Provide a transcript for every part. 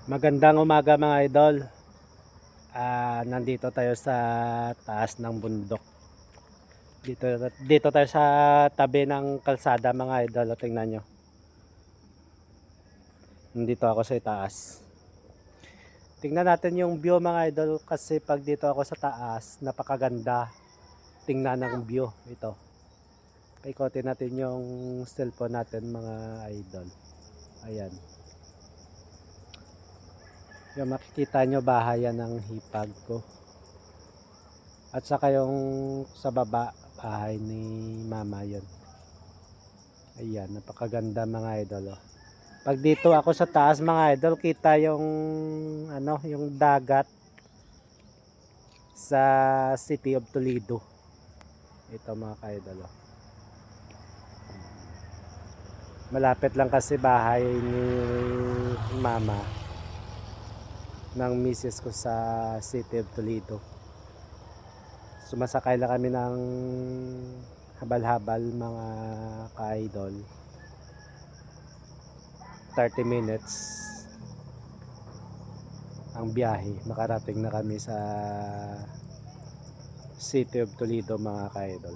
Magandang umaga mga idol. Nandito tayo sa taas ng bundok. Dito tayo sa tabi ng kalsada mga idol. Tingnan nyo. Nandito ako sa taas. Tingnan natin yung view mga idol kasi pag dito ako sa taas, napakaganda. Tingnan ng view ito. Paikotin natin yung cellphone natin mga idol. Ayan. Yung makikita nyo bahayan ng hipag ko. At saka yung sa baba, bahay ni mama yun. Ayan, napakaganda mga idol. Oh. Pag dito ako sa taas mga idol, kita yung yung dagat sa City of Toledo. Ito mga idol. Oh. Malapit lang kasi bahay ni mama ng misis ko sa City of Toledo. Sumasakay lang kami ng habal-habal mga ka-idol. 30 minutes ang biyahe, makarating na kami sa City of Toledo mga ka-idol.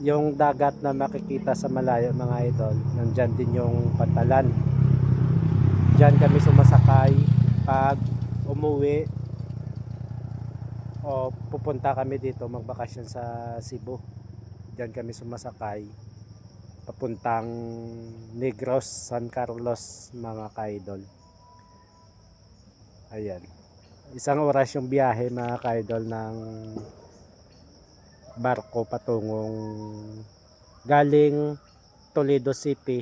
Yung dagat na makikita sa malayo mga idol, nandyan din yung Pantalan. Diyan kami sumasakay pag umuwi o pupunta kami dito magbakasyon sa Cebu. Diyan kami sumasakay papuntang Negros, San Carlos mga ka-idol. Ayan. Isang oras yung biyahe mga ka-idol ng barko patungong galing Toledo City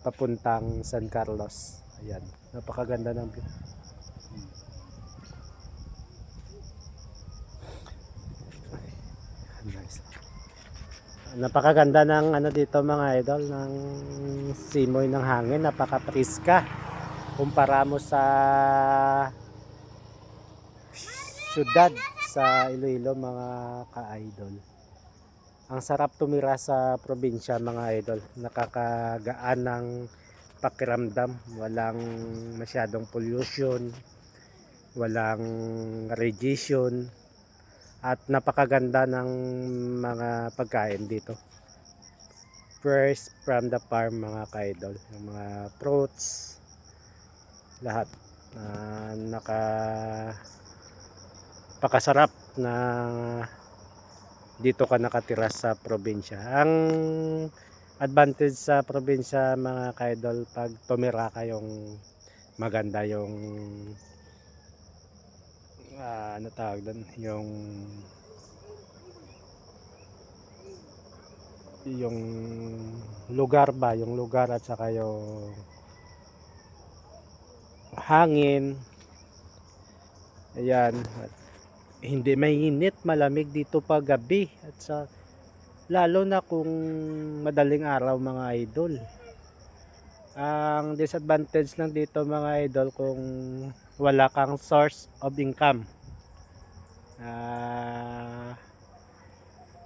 papuntang San Carlos. Ayan. Napakaganda ng view. Nice. Napakaganda ng dito mga idol, ng simoy ng hangin, napaka-priska kumpara mo sa syudad sa Iloilo mga ka-idol. Ang sarap tumira sa probinsya mga idol, nakakagaan ng pakiramdam, walang masyadong pollution, walang radiation, at napakaganda ng mga pagkain dito. Fresh from the farm mga ka-idol, yung mga fruits, lahat napakasarap na dito ka nakatira sa probinsya. Ang advantage sa probinsya mga ka-idol, pag tumira kayong maganda yung ano tawag doon, yung lugar ba, yung lugar at saka yung hangin. Ayan, at hindi mainit, malamig dito pag gabi at lalo na kung madaling araw mga idol. Ang disadvantage lang dito mga idol, kung wala kang source of income,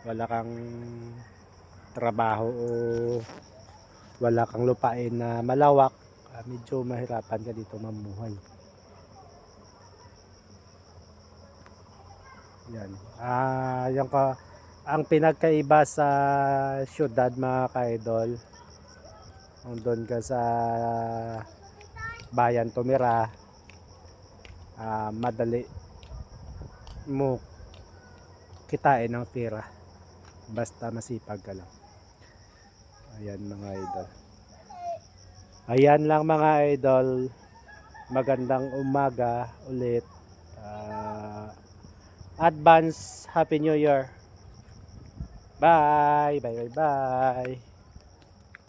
wala kang trabaho o wala kang lupain na malawak, medyo mahirapan ka dito mamuhay. Yan. Ang pinagkaiba sa syudad mga ka-idol, kung doon ka sa bayan tumira, madali mo kitain ng pera basta masipag ka lang. Ayan mga idol. Ayan lang mga idol. Magandang umaga ulit. Advance Happy New Year. Bye. Bye bye bye.